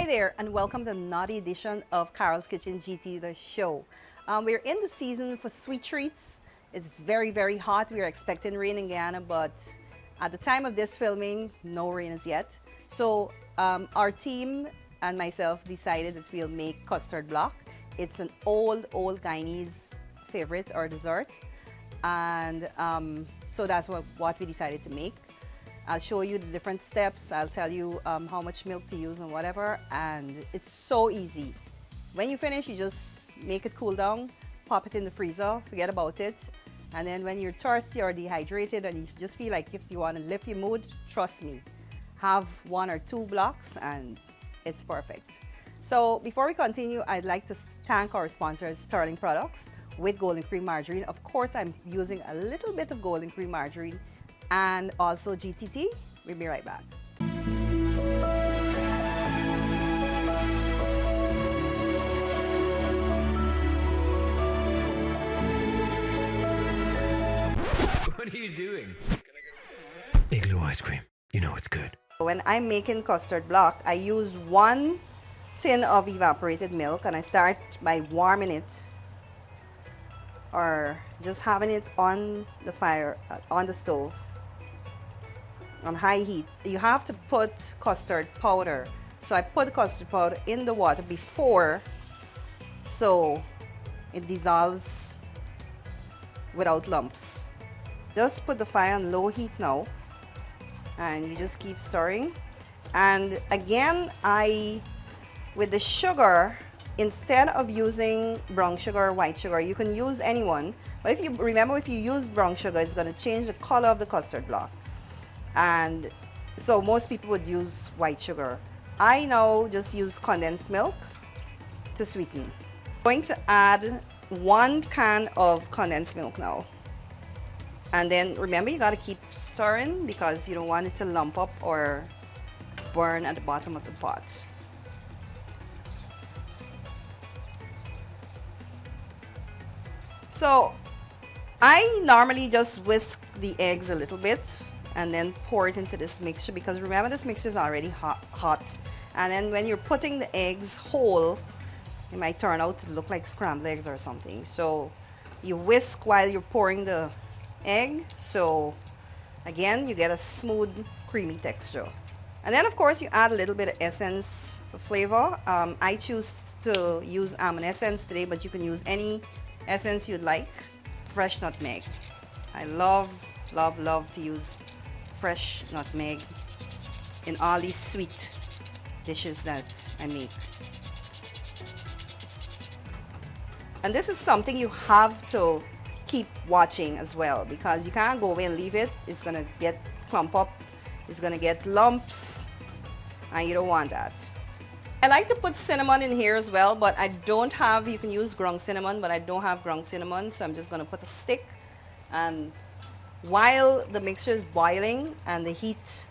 there, and welcome to another edition of Carol's Kitchen GT, the show. We're in the season for sweet treats. It's very, very hot. We're expecting rain in Guyana, but at the time of this filming, no rain as yet. So our team and myself decided that we'll make custard block. It's an old Guyanese favorite or dessert. And so that's what we decided to make. I'll show you the different steps. I'll tell you how much milk to use and whatever. And it's so easy. When you finish, you just make it cool down, pop it in the freezer, forget about it. And then when you're thirsty or dehydrated and you just feel like if you want to lift your mood, trust me, have 1 or 2 blocks and it's perfect. So before we continue, I'd like to thank our sponsors, Sterling Products with Golden Cream Margarine. Of course, I'm using a little bit of Golden Cream Margarine and also GTT. We'll be right back. What are you doing? Igloo ice cream. You know it's good. When I'm making custard block, I use 1 tin of evaporated milk and I start by warming it or just having it on the fire, on the stove, on high heat. You have to put custard powder. So I put custard powder in the water before so it dissolves without lumps. Just put the fire on low heat now and you just keep stirring. And again, with the sugar, instead of using brown sugar or white sugar, you can use any one. But if you use brown sugar, it's going to change the color of the custard block. And so most people would use white sugar. I now just use condensed milk to sweeten. I'm going to add 1 can of condensed milk now. And then remember, you got to keep stirring because you don't want it to lump up or burn at the bottom of the pot. So I normally just whisk the eggs a little bit and then pour it into this mixture because remember, this mixture is already hot. And then when you're putting the eggs whole, it might turn out to look like scrambled eggs or something. So you whisk while you're pouring the egg. So again, you get a smooth, creamy texture. And then of course you add a little bit of essence for flavor. I choose to use almond essence today, but you can use any essence you'd like. Fresh nutmeg. I love to use fresh nutmeg in all these sweet dishes that I make. And this is something you have to keep watching as well because you can't go away and leave it. It's gonna get clump up, it's gonna get lumps, and you don't want that. I like to put cinnamon in here as well, but I don't have, you can use ground cinnamon, but I don't have ground cinnamon, so I'm just gonna put a stick. And while the mixture is boiling and the heat,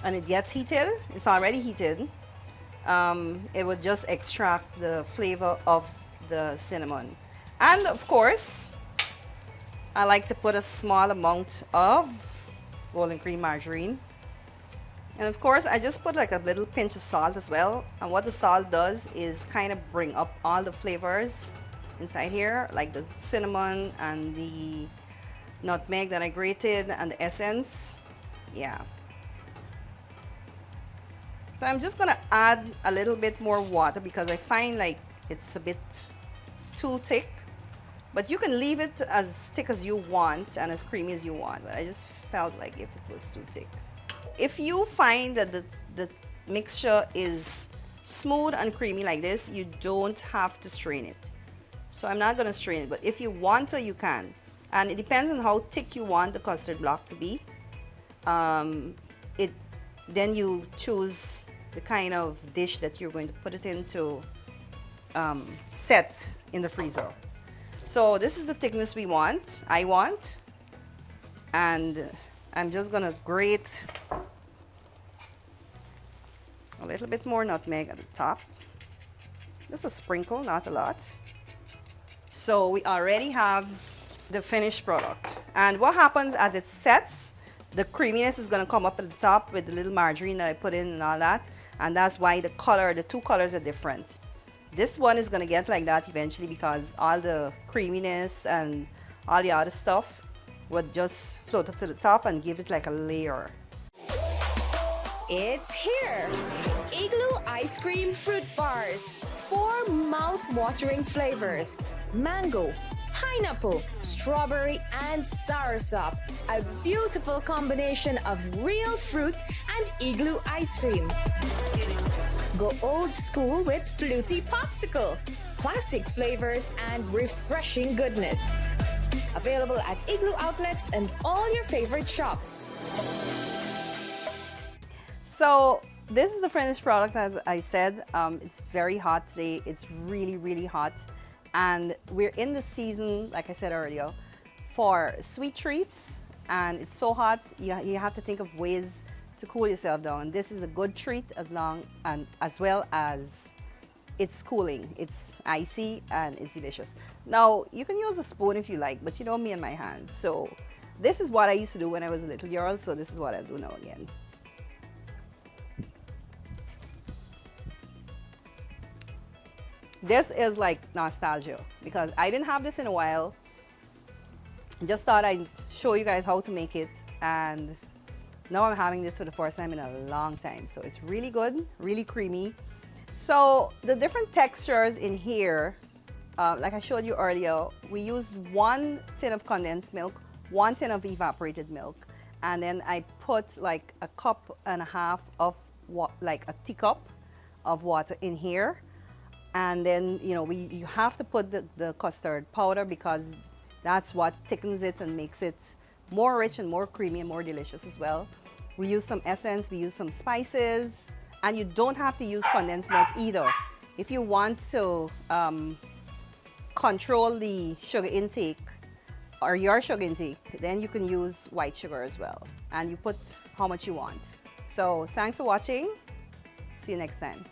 and it gets heated, it's already heated, it would just extract the flavor of the cinnamon. And of course, I like to put a small amount of golden cream margarine. And of course, I just put like a little pinch of salt as well. And what the salt does is kind of bring up all the flavors inside here, like the cinnamon and the nutmeg that I grated and the essence. Yeah. So I'm just gonna add a little bit more water because I find like it's a bit too thick. But you can leave it as thick as you want and as creamy as you want. But I just felt like if it was too thick. If you find that the mixture is smooth and creamy like this, you don't have to strain it. So I'm not going to strain it, but if you want to, you can. And it depends on how thick you want the custard block to be. Then you choose the kind of dish that you're going to put it into set in the freezer. So this is the thickness I want. And I'm just going to grate a little bit more nutmeg at the top. Just a sprinkle, not a lot. So we already have the finished product. And what happens as it sets, the creaminess is going to come up at the top with the little margarine that I put in and all that. And that's why the color, the two colors are different. This one is going to get like that eventually because all the creaminess and all the other stuff would just float up to the top and give it like a layer. It's here! Igloo Ice Cream Fruit Bars. 4 mouth-watering flavors. Mango, pineapple, strawberry, and soursop. A beautiful combination of real fruit and igloo ice cream. Go old school with fluty popsicle. Classic flavors and refreshing goodness. Available at Igloo outlets and all your favorite shops. So this is the finished product, as I said. It's very hot today. It's really, really hot. And we're in the season, like I said earlier, for sweet treats. And it's so hot, you have to think of ways to cool yourself down. This is a good treat as well as it's cooling. It's icy and it's delicious. Now, you can use a spoon if you like, but you know me and my hands. So this is what I used to do when I was a little girl. So this is what I do now again. This is like nostalgia because I didn't have this in a while. Just thought I'd show you guys how to make it, and now I'm having this for the first time in a long time. So it's really good, really creamy. So the different textures in here, like I showed you earlier, we used 1 tin of condensed milk, 1 tin of evaporated milk, and then I put like a cup and a half of like a teacup of water in here. And then, you know, you have to put the custard powder because that's what thickens it and makes it more rich and more creamy and more delicious as well. We use some essence, we use some spices, and you don't have to use condensed milk either. If you want to control the sugar intake or your sugar intake, then you can use white sugar as well. And you put how much you want. So thanks for watching. See you next time.